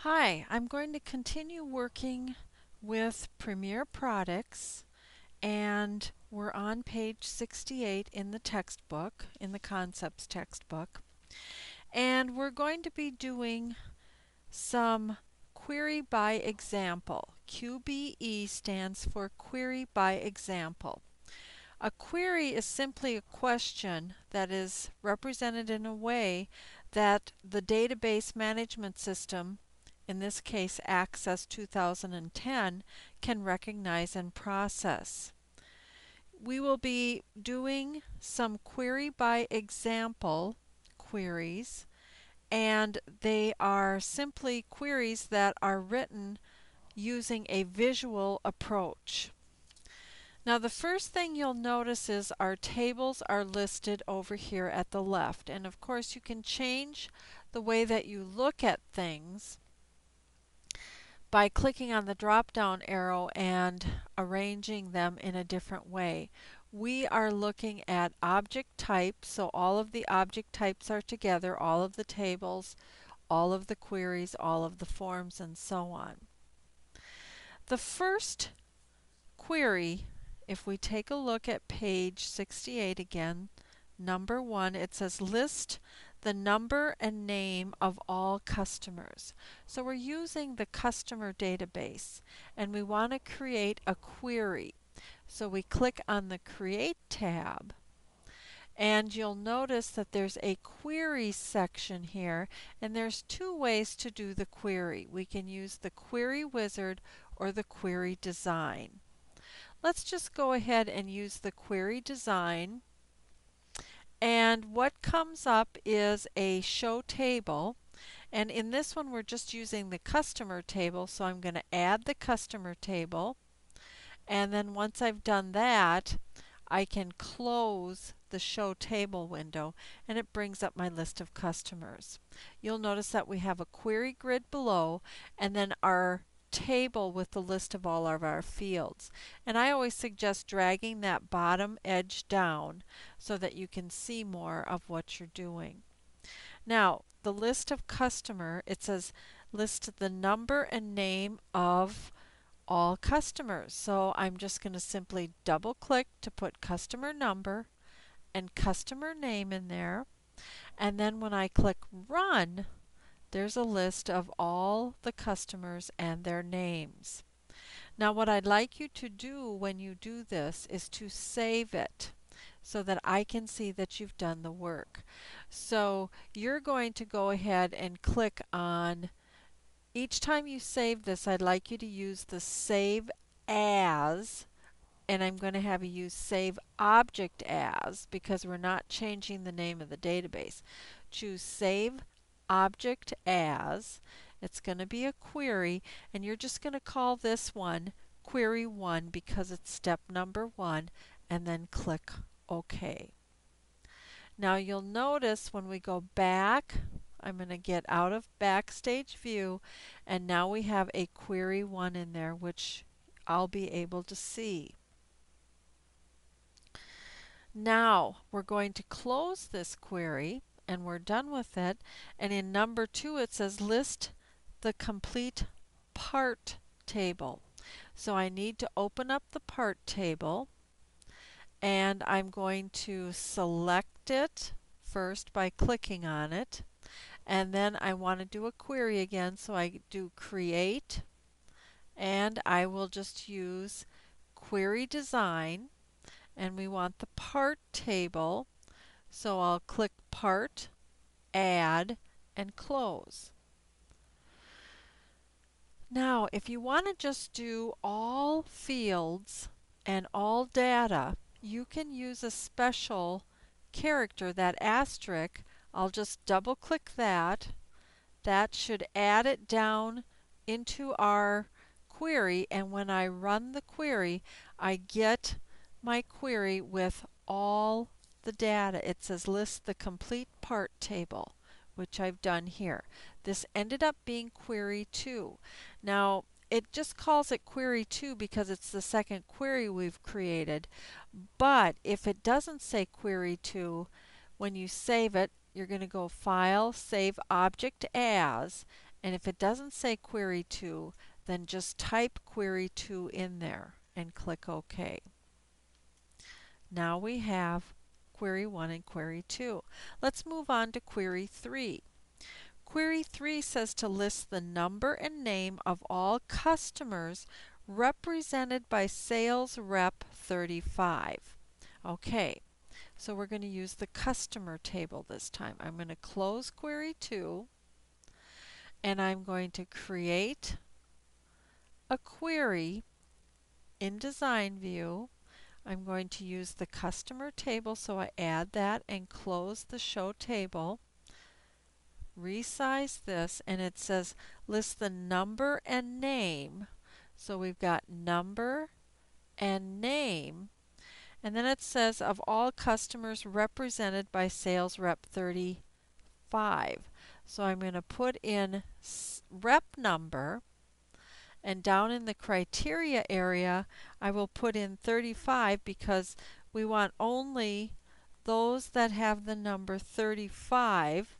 Hi, I'm going to continue working with Premier Products, and we're on page 68 in the textbook, in the concepts textbook. And we're going to be doing some query by example. QBE stands for query by example. A query is simply a question that is represented in a way that the database management system, in this case Access 2010, can recognize and process. We will be doing some query by example queries, and they are simply queries that are written using a visual approach. Now the first thing you'll notice is our tables are listed over here at the left. And of course you can change the way that you look at things by clicking on the drop down arrow and arranging them in a different way. We are looking at object type, so all of the object types are together, all of the tables, all of the queries, all of the forms, and so on. The first query, if we take a look at page 68 again, number 1, it says list the number and name of all customers. So we're using the customer database and we want to create a query. So we click on the Create tab, and you'll notice that there's a query section here, and there's two ways to do the query. We can use the query wizard or the query design. Let's just go ahead and use the query design. And what comes up is a show table. And in this one, we're just using the customer table. So I'm going to add the customer table. And then once I've done that, I can close the show table window and it brings up my list of customers. You'll notice that we have a query grid below and then our table with the list of all of our fields. And I always suggest dragging that bottom edge down so that you can see more of what you're doing. Now, the list of customer, it says list the number and name of all customers. So I'm just going to simply double click to put customer number and customer name in there. And then when I click run, there's a list of all the customers and their names. Now what I'd like you to do when you do this is to save it so that I can see that you've done the work. So you're going to go ahead and click on, each time you save this, I'd like you to use the Save As, and I'm going to have you use Save Object As because we're not changing the name of the database. Choose Save Object As. It's going to be a query, and you're just going to call this one Query 1 because it's step number 1, and then click OK. Now you'll notice when we go back, I'm going to get out of Backstage View, and now we have a Query 1 in there, which I'll be able to see. Now we're going to close this query and we're done with it. And in number 2 it says list the complete part table. So I need to open up the part table and I'm going to select it first by clicking on it. And then I want to do a query again, so I do create and I will just use query design. And we want the part table, so I'll click part, add, and close. Now if you want to just do all fields and all data, you can use a special character, that asterisk. I'll just double click that. That should add it down into our query, and when I run the query, I get my query with all the data. It says list the complete part table, which I've done here. This ended up being query 2. Now it just calls it query 2 because it's the second query we've created. But if it doesn't say query 2, when you save it, you're going to go File, Save Object As, And if it doesn't say query 2, then just type query 2 in there and click OK. Now we have query 1 and query 2. Let's move on to query 3. Query 3 says to list the number and name of all customers represented by sales rep 35. Okay, so we're going to use the customer table this time. I'm going to close query 2 and I'm going to create a query in design view. I'm going to use the customer table, so I add that and close the show table. Resize this, and it says list the number and name. So we've got number and name, and then it says of all customers represented by sales rep 35. So I'm going to put in rep number, and down in the criteria area I will put in 35 because we want only those that have the number 35.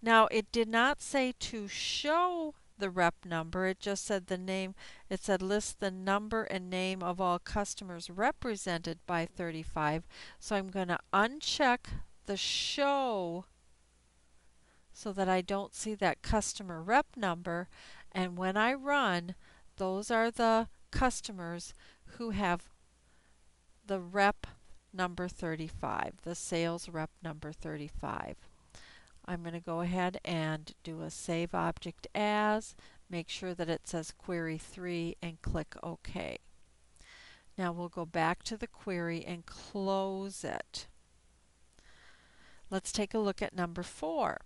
Now, it did not say to show the rep number, it just said the name. It said list the number and name of all customers represented by 35. So I'm going to uncheck the show so that I don't see that customer rep number. And when I run, those are the customers who have the rep number 35, the sales rep number 35. I'm going to go ahead and do a save object as, make sure that it says query 3 and click OK. Now we'll go back to the query and close it. Let's take a look at number 4.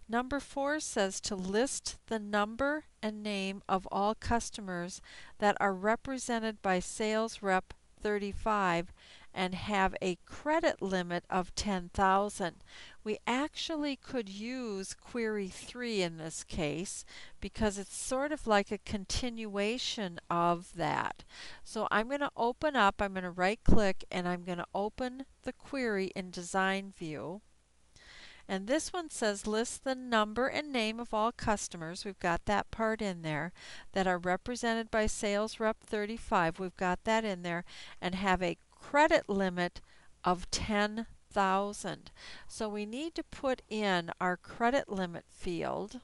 Number 4 says to list the number and name of all customers that are represented by sales rep 35 and have a credit limit of 10,000. We actually could use query 3 in this case because it's sort of like a continuation of that. So I'm going to open up, I'm going to right click, and I'm going to open the query in design view. And this one says list the number and name of all customers, we've got that part in there, that are represented by sales rep 35, we've got that in there, and have a credit limit of 10,000. So we need to put in our credit limit field,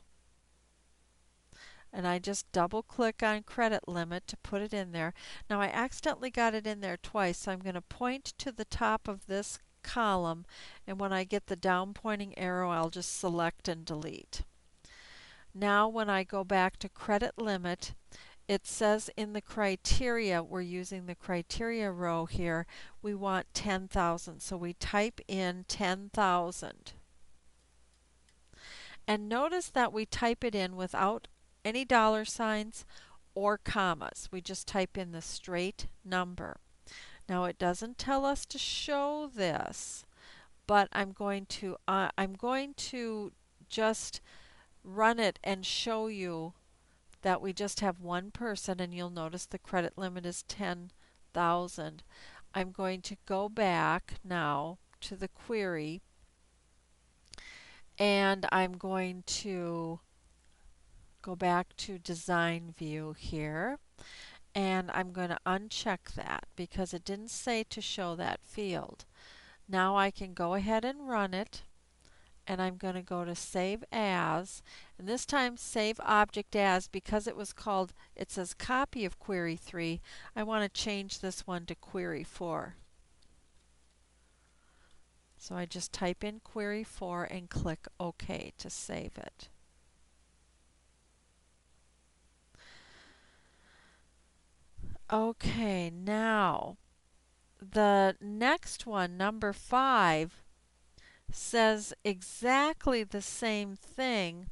and I just double click on credit limit to put it in there. Now I accidentally got it in there twice, so I'm going to point to the top of this column, and when I get the down pointing arrow I'll just select and delete. Now when I go back to credit limit, it says in the criteria, we're using the criteria row here, we want 10,000, so we type in 10,000. And notice that we type it in without any dollar signs or commas. We just type in the straight number. Now it doesn't tell us to show this, but I'm going to just run it and show you that we just have one person, and you'll notice the credit limit is 10,000. I'm going to go back now to the query, and I'm going to go back to design view here. And I'm going to uncheck that because it didn't say to show that field. Now I can go ahead and run it, and I'm going to go to save as, and this time save object as, because it says copy of query 3, I want to change this one to query 4. So I just type in query 4 and click OK to save it. Okay, now the next one, number 5, says exactly the same thing,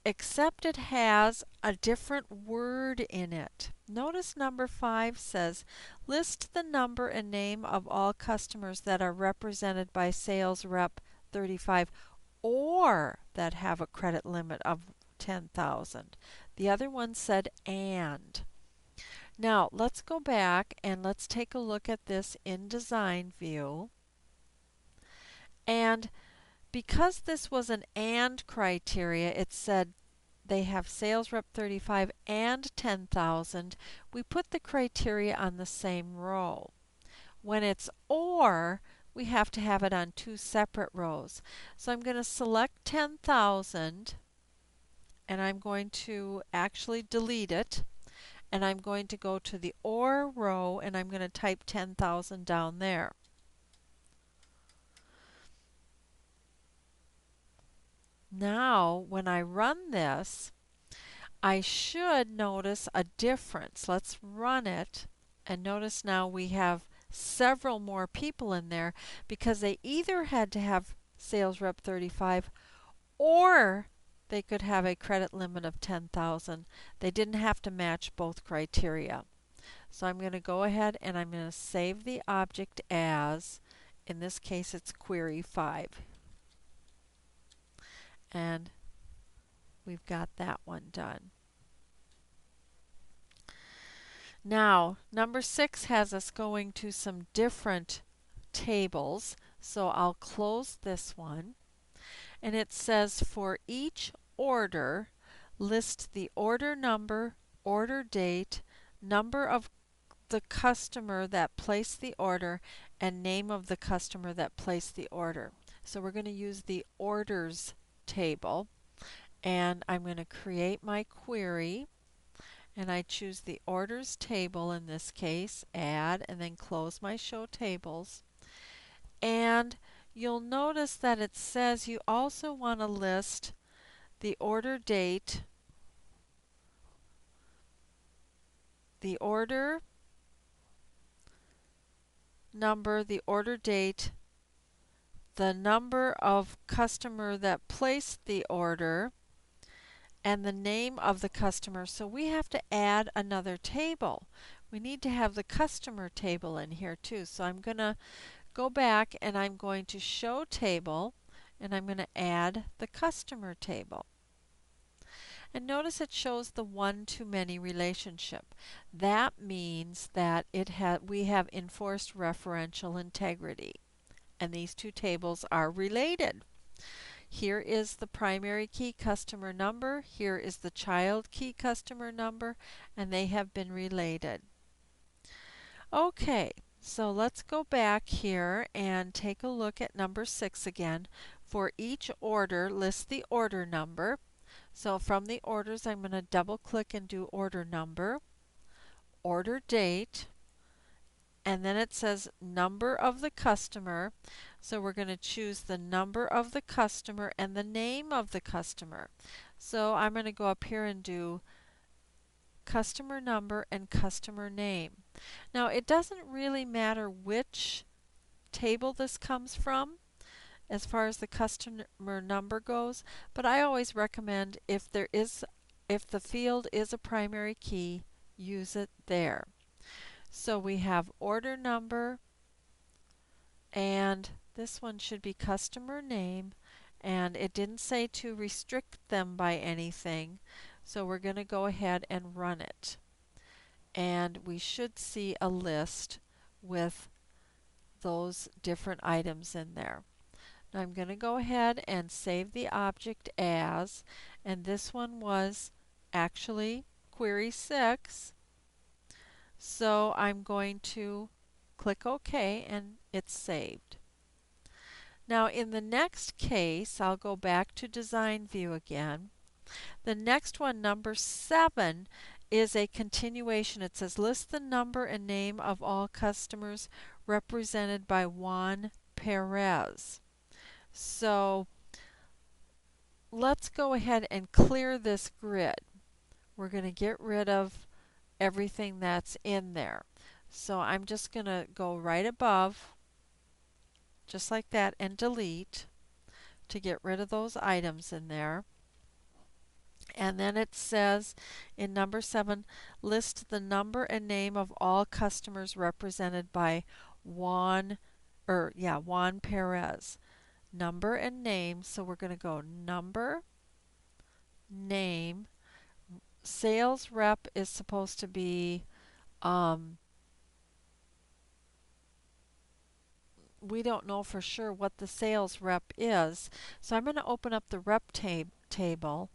except it has a different word in it. Notice number 5 says, list the number and name of all customers that are represented by sales rep 35 or that have a credit limit of 10,000. The other one said and. Now let's go back and let's take a look at this in design view. And because this was an and criteria, it said they have sales rep 35 and 10,000, we put the criteria on the same row. When it's or, we have to have it on two separate rows. So I'm going to select 10,000 and I'm going to actually delete it, and I'm going to go to the or row and I'm going to type 10,000 down there. Now, when I run this, I should notice a difference. Let's run it, and notice now we have several more people in there because they either had to have sales rep 35 or they could have a credit limit of 10,000. They didn't have to match both criteria. So I'm going to go ahead and I'm going to save the object as, in this case it's query 5. And we've got that one done. Now, number 6 has us going to some different tables. So I'll close this one. And it says for each order, list the order number, order date, number of the customer that placed the order, and name of the customer that placed the order. So we're going to use the orders table, and I'm going to create my query, and I choose the orders table in this case, add, and then close my show tables. And you'll notice that it says you also want to list the order date, the order number, the order date, the number of customer that placed the order, and the name of the customer. So we have to add another table. We need to have the customer table in here too. So I'm going to go back and I'm going to show table, and I'm going to add the customer table. And notice it shows the one-to-many relationship. That means that we have enforced referential integrity, and these two tables are related. Here is the primary key customer number, here is the child key customer number, and they have been related. Okay, so let's go back here and take a look at number 6 again. For each order, list the order number. So from the orders, I'm going to double click and do order number, order date, and then it says number of the customer. So we're going to choose the number of the customer and the name of the customer. So I'm going to go up here and do customer number and customer name. Now it doesn't really matter which table this comes from as far as the customer number goes, but I always recommend if the field is a primary key, use it there. So we have order number, and this one should be customer name, and it didn't say to restrict them by anything, so we're going to go ahead and run it. And we should see a list with those different items in there. Now I'm going to go ahead and save the object as, and this one was actually query 6. So I'm going to click OK and it's saved. Now in the next case, I'll go back to design view again. The next one, number 7, is a continuation. It says list the number and name of all customers represented by Juan Perez. So let's go ahead and clear this grid. We're going to get rid of everything that's in there. So I'm just going to go right above, just like that, and delete to get rid of those items in there. And then it says in number 7, list the number and name of all customers represented by Juan Perez. Number and name, so we're going to go number, name. Sales rep is supposed to be, we don't know for sure what the sales rep is. So I'm going to open up the rep table,